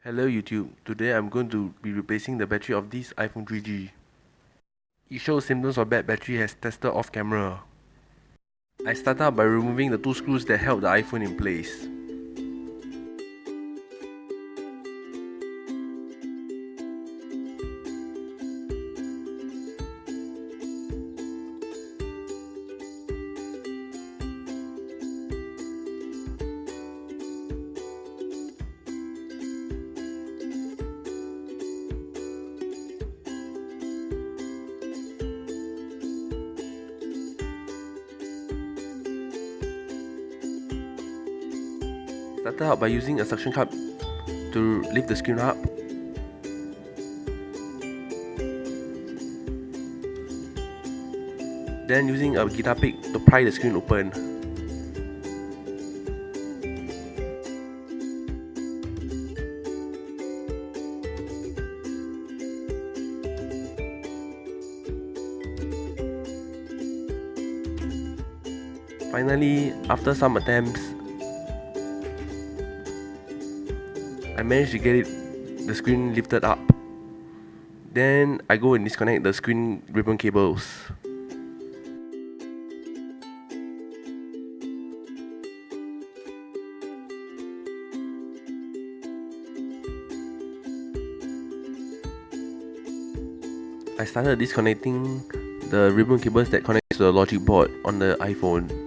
Hello YouTube, today I'm going to be replacing the battery of this iPhone 3G. It shows symptoms of bad battery as tested off camera. I started out by removing the two screws that held the iPhone in place. Started out by using a suction cup to lift the screen up. Then using a guitar pick to pry the screen open. Finally, after some attempts, I managed to get the screen lifted up. Then I go and disconnect the screen ribbon cables. I started disconnecting the ribbon cables that connect to the logic board on the iPhone.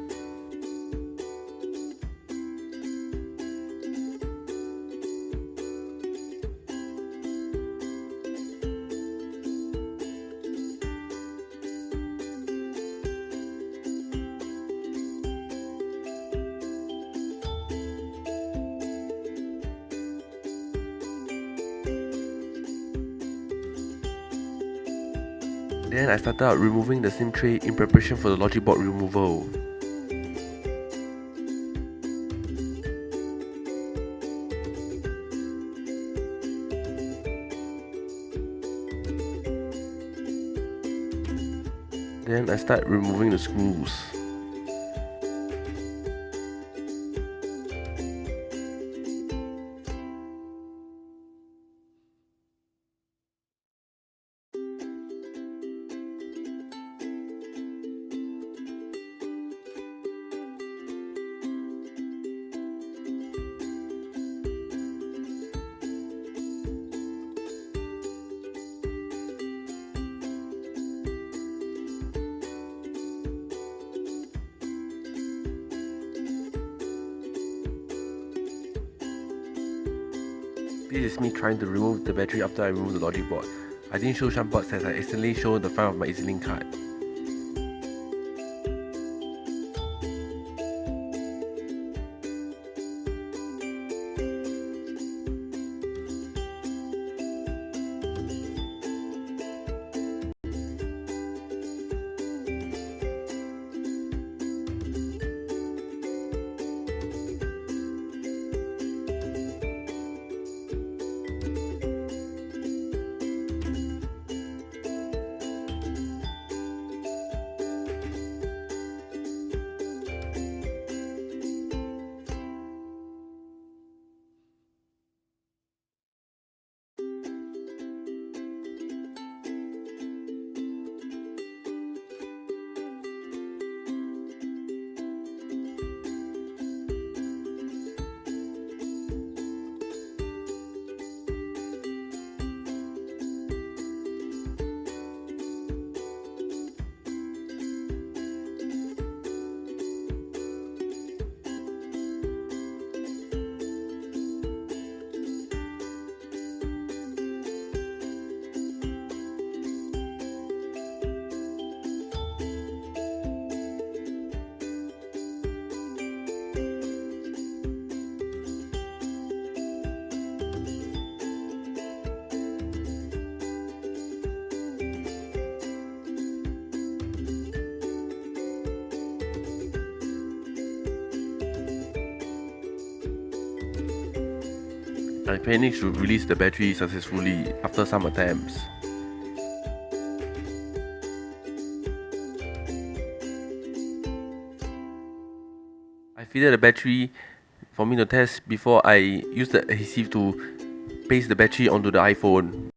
Then I started out removing the SIM tray in preparation for the logic board removal. Then I start removing the screws. This is me trying to remove the battery after I removed the logic board. I didn't show some parts as I accidentally showed the front of my EasyLink card. I managed to release the battery successfully after some attempts. I fitted the battery for me to test before I used the adhesive to paste the battery onto the iPhone.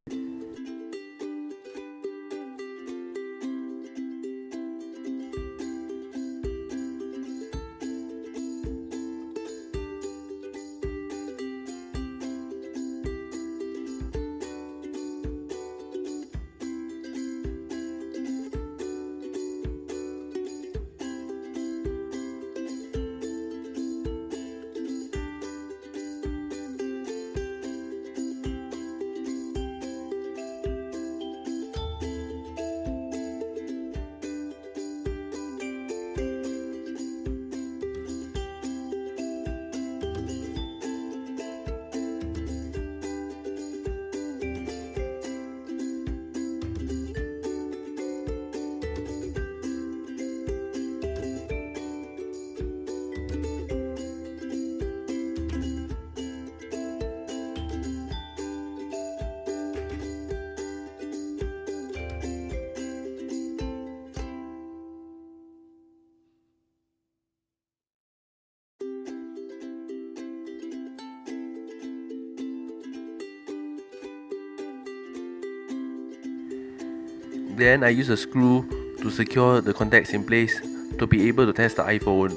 Then I use a screw to secure the contacts in place to be able to test the iPhone.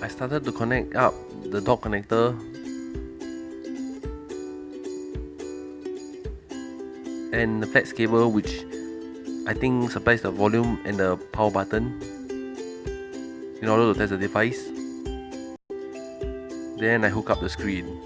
I started to connect up the dock connector and the flex cable, which I think supplies the volume and the power button in order to test the device. Then I hook up the screen.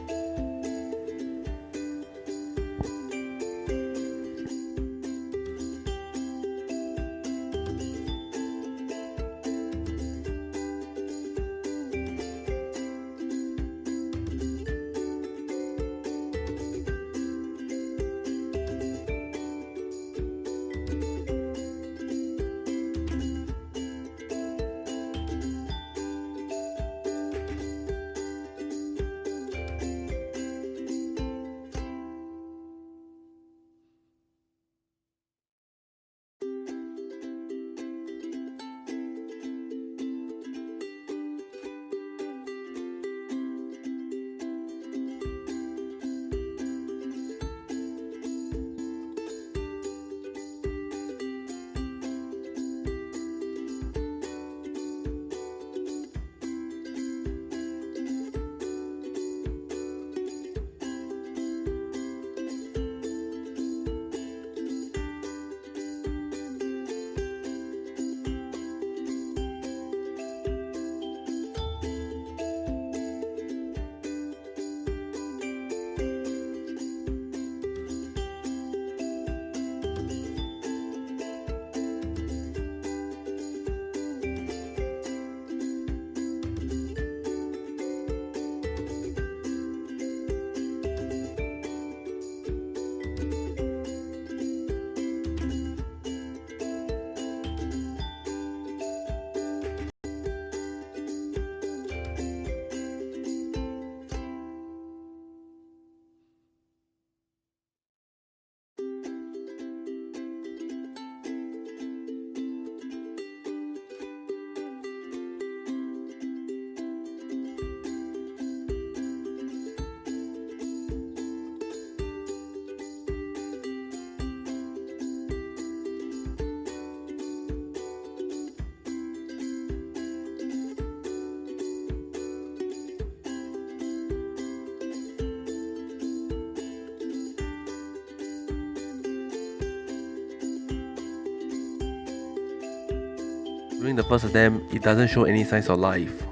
During the first attempt, it doesn't show any signs of life.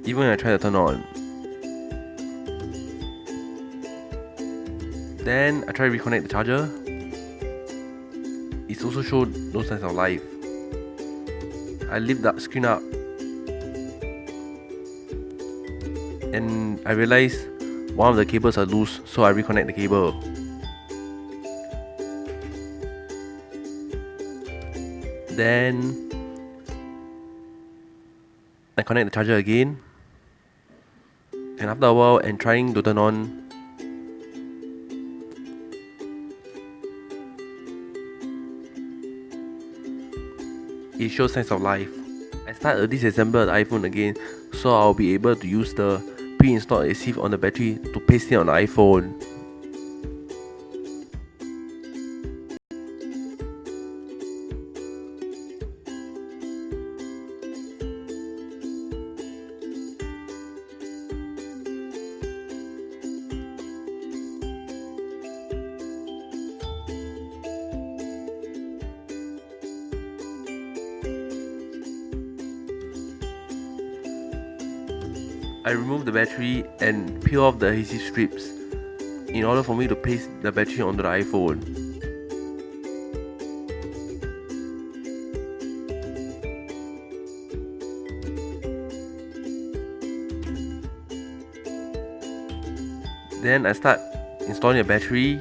Even when I try to turn on. Then I try to reconnect the charger. It also showed no signs of life. I lift the screen up and I realized one of the cables are loose, so I reconnect the cable. Then I connect the charger again, and after a while and trying to turn on, it shows signs of life. I start to disassemble the iPhone again, so I'll be able to use the pre-installed adhesive on the battery to paste it on the iPhone. I remove the battery and peel off the adhesive strips in order for me to paste the battery onto the iPhone. Then I start installing the battery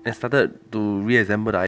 and started to reassemble the iPhone.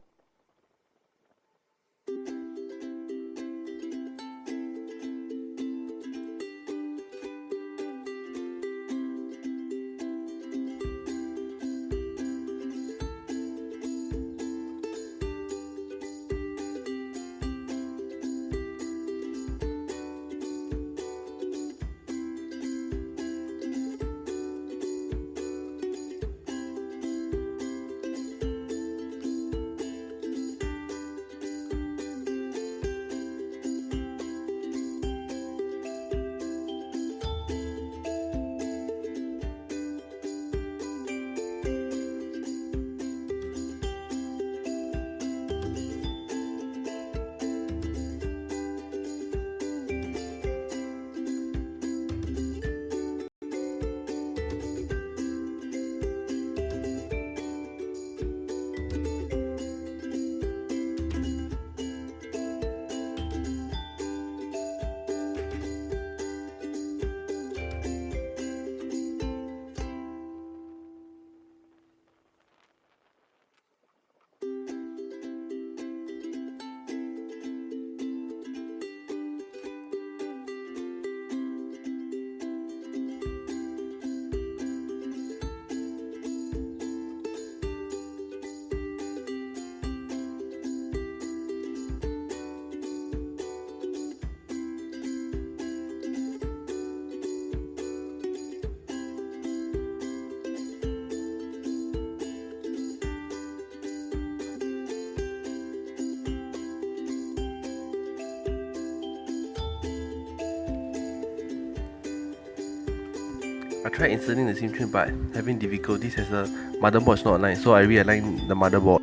I tried inserting the SIM tray but having difficulties as the motherboard is not aligned, so I realigned the motherboard.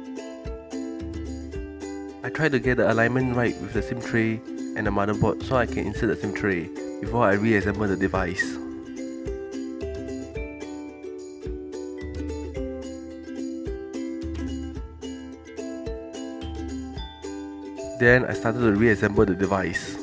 I tried to get the alignment right with the SIM tray and the motherboard so I can insert the SIM tray before I reassemble the device. Then I started to reassemble the device.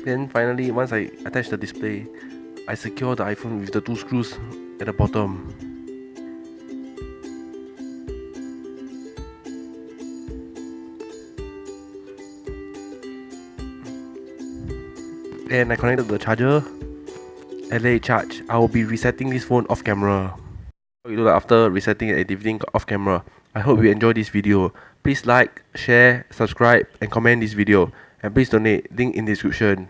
Then finally, once I attach the display, I secure the iPhone with the 2 screws at the bottom. Then I connected the charger and let it charge. I will be resetting this phone off camera. You know, after resetting and activating off camera. I hope you enjoyed this video. Please like, share, subscribe and comment this video. And please donate, link in description.